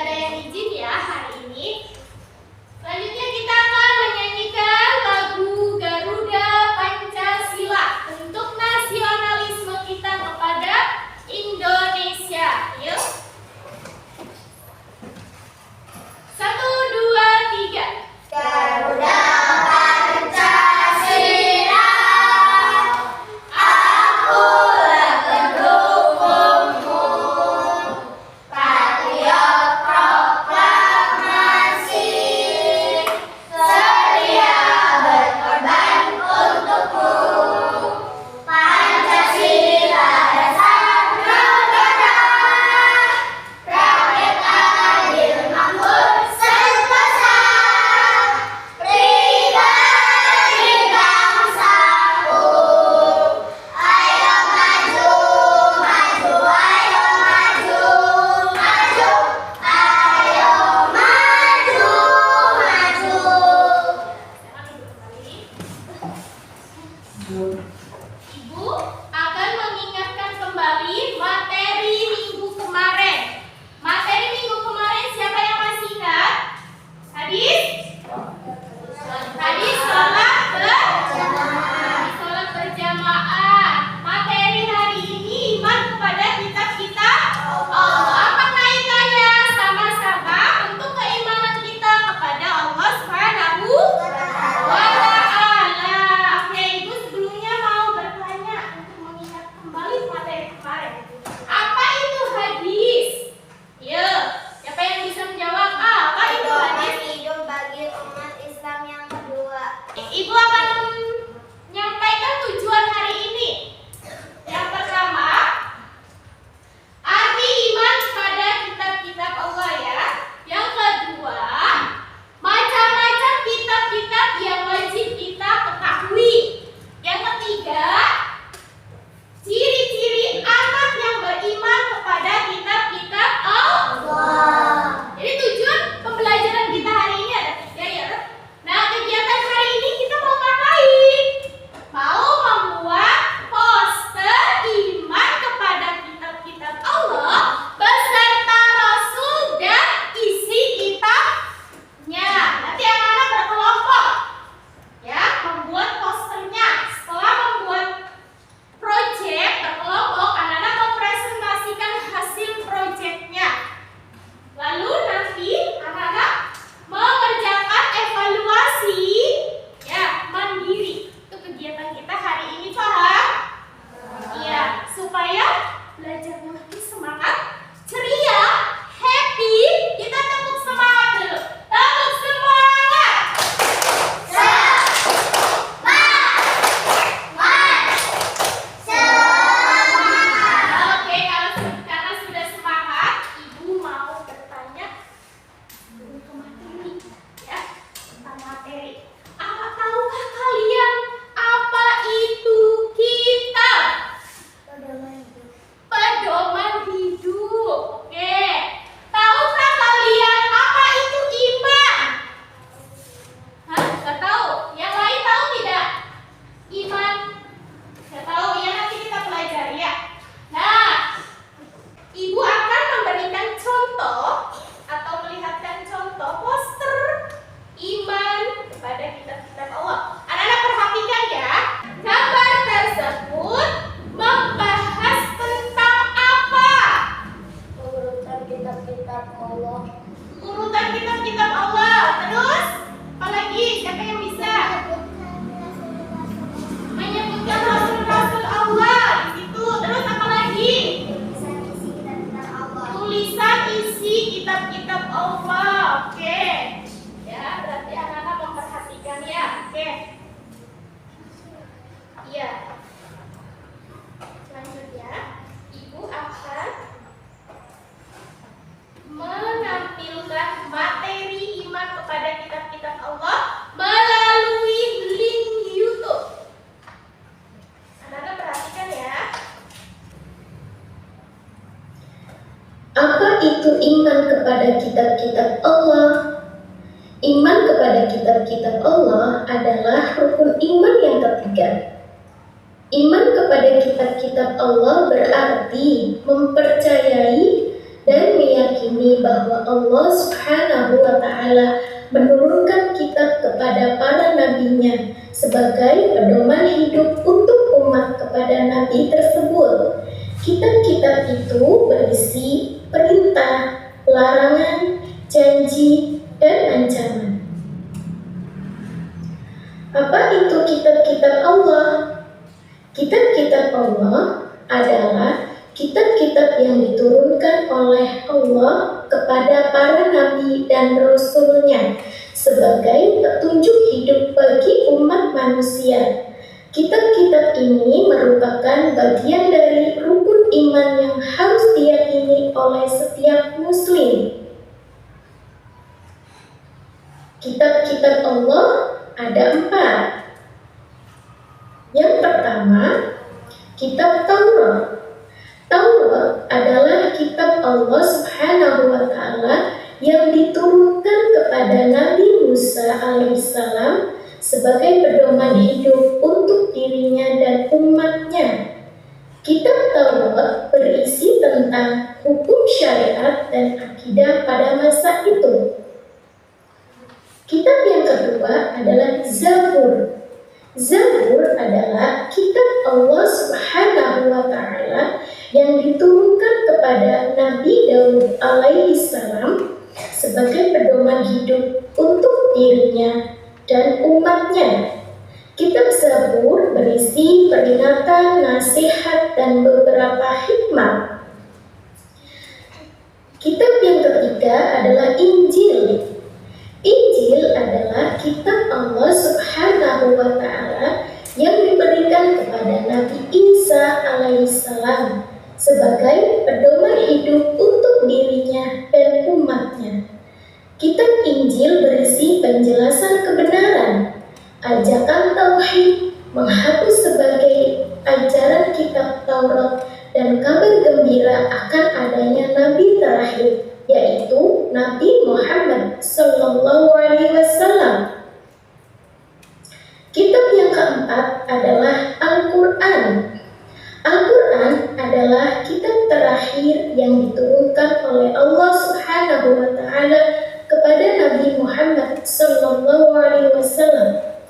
ada yang izin ya hari ini. Selanjutnya kita akan menyanyikan lagu Garuda Pancasila untuk nasionalisme kita kepada Indonesia. Yuk. 1, 2, 3. Garuda Pancasila, akulah pendukungmu. Patriot proklamasi, sedia berkorban untukmu. Pancasila dasar negara, rakyat adil makmur sentosa. Pribadi bangsaku, ayo maju, maju, ayo maju, maju, ayo maju, maju. Ibu akan mengingatkan kembali materi minggu kemarin. Materi minggu kemarin siapa yang masih ingat? Hadis? Hadis sholat berjamaah. Materi hari ini iman kepada kitab-kitab Allah. Apa kaitannya? Sama-sama untuk keimanan kita kepada Allah Subhanahu wa ta'ala. Oke, Ibu sebelumnya mau bertanya untuk mengingat kembali materi kemarin. Apa itu hadis? Ya, siapa yang bisa menjawab? Apa itu hadis? Hidup bagi umat Islam yang kedua. Ibu akan menyampaikan tujuan hari ini. Yang pertama, arti iman kepada kitab-kitab Allah ya. Yang kedua, macam-macam kitab-kitab yang wajib kita ketahui. Yang ketiga, ciri-ciri anak yang beriman kepada kitab-kitab Allah. Jadi tujuan pembelajaran kita hari ini ada 3 ya. Nah, kegiatan hari ini kita mau ngapain? Mau membuat poster iman kepada kitab-kitab Allah beserta Rasul dan isi kitabnya. Nanti anak-anak berkelompok ya membuat posternya. Setelah membuat proyek berkelompok, anak-anak mempresentasikan hasil proyeknya. Lalu nanti anak-anak mengerjakan evaluasi ya mandiri. Itu kegiatan kita hari ini, paham? Iya, supaya belajarnya makin semangat, ceria, happy. Kita tepuk semangat dulu. Tepuk semangat. Oke, karena sudah semangat, Ibu mau bertanya sebelum ke materi ya, tentang materi. Tahukah kalian apa itu kitab? Pedoman hidup. Oke. Tahukah kalian apa itu iman? Hah? Gak tahu? Yang lain tahu tidak? Iman? Gak tahu ya, nanti kita pelajari ya. Nah, Ibu akan memberikan contoh atau melihatkan contoh poster iman kepada kitab-kitab Allah. Anak-anak perhatikan ya. Gambar tersebut membahas tentang apa? Urutan kitab-kitab Allah. Urutan kitab-kitab Allah. Terus, apalagi? Siapa yang bisa? Menyebutkan rasul-rasul Allah di situ. Terus apa lagi? Tulisan isi kitab-kitab Tulisan isi kitab-kitab Allah. Allah. Oke. Ya, berarti anak-anak memperhatikan ya. Oke. Iya. Selanjutnya, Ibu akan menampilkan materi iman kepada kitab-kitab Allah melalui link YouTube. Anak-anak perhatikan ya. Apa itu iman kepada kitab-kitab Allah? Iman kepada kitab-kitab Allah adalah rukun iman yang ketiga. Iman kepada kitab-kitab Allah berarti mempercayai dan meyakini bahwa Allah Subhanahu wa Ta'ala menurunkan kitab kepada para nabinya sebagai pedoman hidup untuk umat kepada nabi tersebut. Kitab-kitab itu berisi perintah, larangan, janji, dan ancaman. Apa itu kitab-kitab Allah? Kitab-kitab Allah adalah kitab-kitab yang diturunkan oleh Allah kepada para nabi dan rasulnya sebagai petunjuk hidup bagi umat manusia. Kitab-kitab ini merupakan bagian dari rukun iman yang harus diyakini oleh setiap muslim. Kitab-kitab Allah ada 4. Yang pertama, kitab Taurat. Taurat adalah kitab Allah Subhanahu wa Ta'ala yang diturunkan kepada Nabi Musa alaihissalam sebagai pedoman hidup untuk dirinya dan umatnya. Kitab Taurat berisi tentang hukum syariat dan akidah pada masa itu. Kitab yang kedua adalah Zabur. Zabur adalah kitab Allah Subhanahu wa Ta'ala yang diturunkan kepada Nabi Daud alaihissalam sebagai pedoman hidup untuk dirinya dan umatnya. Kitab Zabur berisi peringatan, nasihat, dan beberapa hikmah. Kitab yang ketiga adalah Injil. Injil adalah kitab Allah Subhanahu wa Ta'ala yang diberikan kepada Nabi Isa alaihissalam sebagai pedoman hidup untuk dirinya dan umatnya. Kitab Injil berisi penjelasan kebenaran, ajakan tauhid, menghapus sebagai ajaran kitab Taurat, dan kabar gembira akan adanya Nabi terakhir, yaitu Nabi Muhammad Sallallahu Alaihi Wasallam. Kitab yang keempat adalah Al-Quran. Al-Quran adalah kitab terakhir yang diturunkan oleh Allah Subhanahu wa Ta'ala kepada Nabi Muhammad Sallallahu Alaihi Wasallam.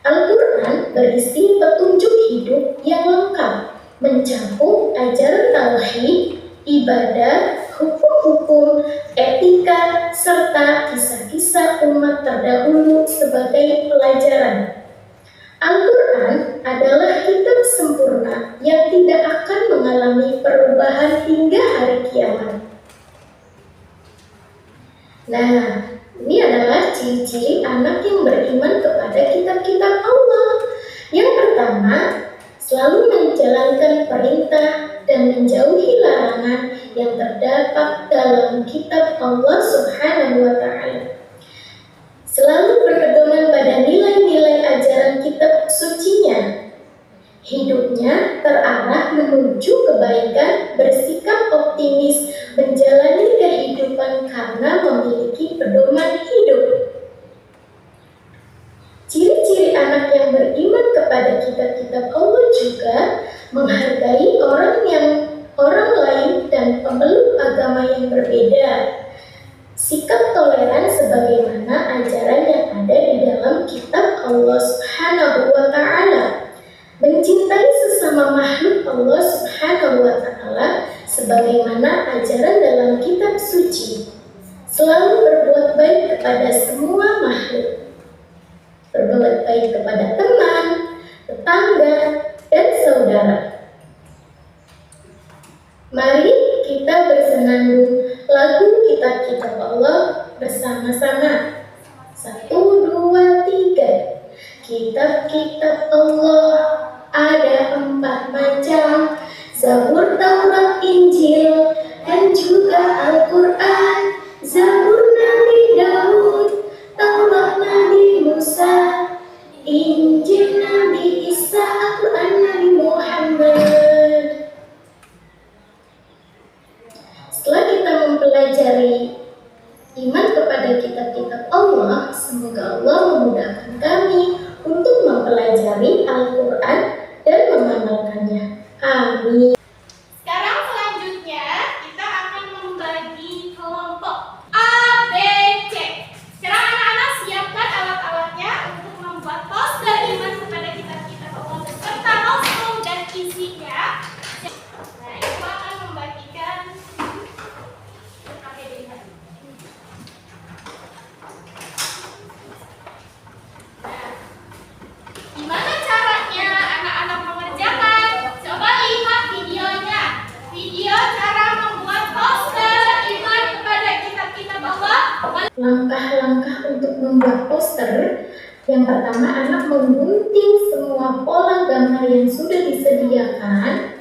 Al-Quran berisi petunjuk hidup yang lengkap, mencakup ajaran tauhid, ibadah, hukum-hukum, etika, serta kisah-kisah umat terdahulu sebagai pelajaran. Al-Quran adalah kitab sempurna yang tidak akan mengalami perubahan hingga hari kiamat. Nah, ini adalah ciri-ciri anak yang beriman kepada kitab-kitab Allah. Yang pertama, selalu menjalankan perintah dan menjauhi larangan yang terdapat dalam kitab Allah Subhanahu wa Ta'ala. Selalu berpedoman pada nilai-nilai ajaran kitab sucinya. Hidupnya terarah menuju kebaikan, bersikap optimis, menjalani kehidupan karena memiliki pedoman hidup. Ciri-ciri anak yang beriman kepada kitab-kitab Allah juga menghargai orang lain dan pemeluk agama yang berbeda. Sikap toleran sebagaimana ajaran yang ada di dalam kitab Allah Subhanahu wa Ta'ala. Mencintai sesama makhluk Allah Subhanahu wa Ta'ala sebagaimana ajaran dalam kitab suci. Selalu berbuat baik kepada semua makhluk. Berbuat baik kepada teman, tetangga, dan saudara. Mari kita bersenandung lagu kitab-kitab Allah bersama-sama. 1, 2, 3. Kitab-kitab Allah ada 4 macam: Zabur, Taurat, Injil, dan juga Al-Quran. Zabur Nabi Daud, Taurat Nabi Musa, Injil Nabi Isa, Al-Quran Nabi Muhammad. Setelah kita mempelajari iman kepada kitab-kitab Allah, semoga Allah memudahkan kami untuk mempelajari Al-Quran dan mengamalkannya. Amin. Sekarang selanjutnya kita akan membagi langkah-langkah untuk membuat poster. Yang pertama, anak menggunting semua pola gambar yang sudah disediakan.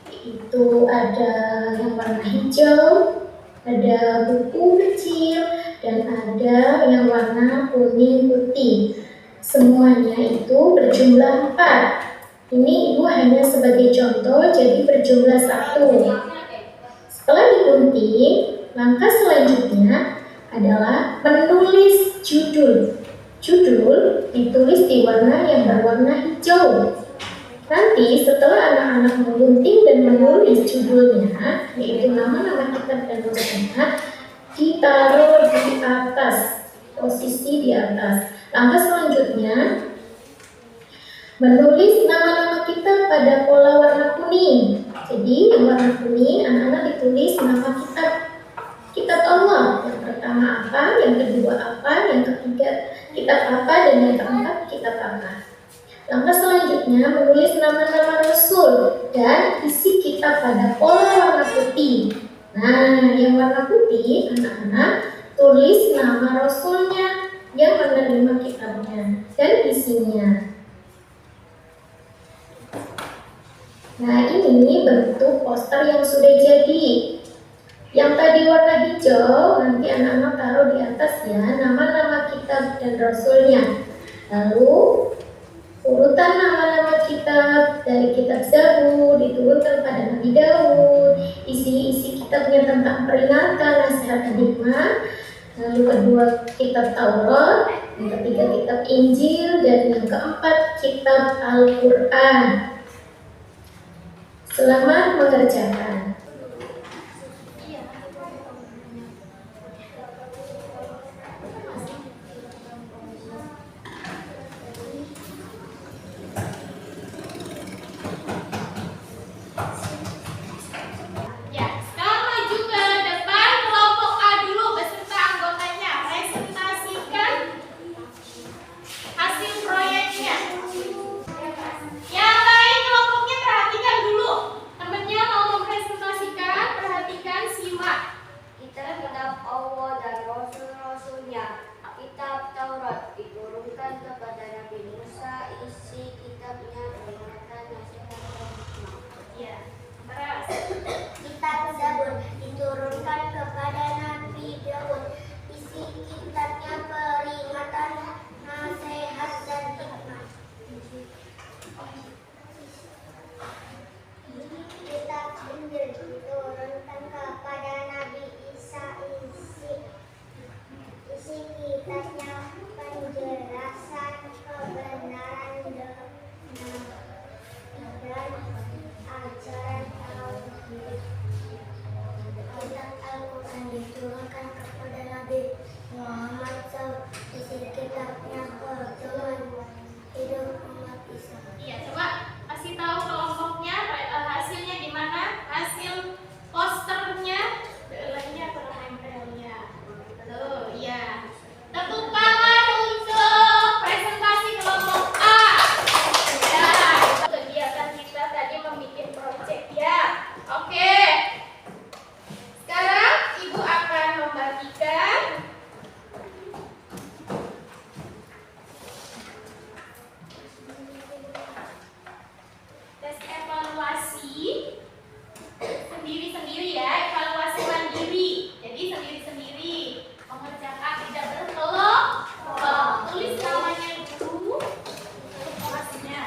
Itu ada yang warna hijau, ada buku kecil, dan ada yang warna kuning putih. Semuanya itu berjumlah 4. Ini ibu hanya sebagai contoh, jadi berjumlah 1. Setelah digunting, langkah selanjutnya adalah menulis judul. Judul ditulis di warna yang berwarna hijau. Nanti setelah anak-anak menggunting dan menulis judulnya, yaitu nama-nama kitab dan dosennya, ditaruh di atas, posisi di atas. Langkah selanjutnya, menulis nama-nama kitab pada pola warna kuning. Jadi yang warna kuning, anak-anak ditulis nama kitab Allah. Yang pertama apa, yang kedua apa, yang ketiga kitab apa, dan yang keempat kitab apa. Langkah selanjutnya menulis nama-nama Rasul dan isi kitab pada pola warna putih. Nah, yang warna putih, anak-anak tulis nama Rasulnya yang menerima kitabnya dan isinya. Nah, ini bentuk poster yang sudah jadi. Yang tadi warna hijau, nanti anak-anak taruh di atas ya, nama-nama kitab dan Rasulnya. Lalu urutan nama-nama kitab dari kitab Zabur diturunkan pada Nabi Daud, isi kitabnya tentang peringatan, nasihat, hikmah. Lalu kedua kitab Taurat, yang ketiga kitab Injil, dan yang keempat kitab Al-Quran. Selamat mengerjakan. Kitab Taurat diturunkan kepada Nabi Musa, isi kitabnya peringatan, nasihat, dan hikmah. Ya, terus. Kitab Zabur diturunkan kepada Nabi Daud, isi kitabnya peringatan, nasihat, dan hikmah. Kitab Injil diturunkan kepada Nabi Isa, isi kitabnya penjelasan kebenaran dan ajaran tauhid. Kitab Al-Quran diturunkan kepada Nabi Muhammad SAW, isi kitabnya pedoman hidup umat Islam. Iya, coba kasih tahu kelompoknya hasilnya gimana? Hasil posternya, lainnya atau nempelnya? Tuh, iya. Tepuk tangan untuk presentasi kelompok A. Ya, kegiatan kita tadi membuat proyek ya. Oke. Sekarang Ibu akan membagikan tes evaluasi sendiri-sendiri ya, evaluasi mandiri. Jadi sendiri-sendiri mengerjakan tidak berkelompok. Tulis namanya dulu, kelasnya.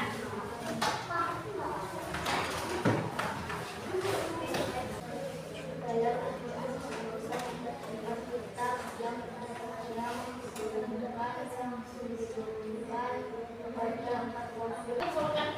Kumpulkan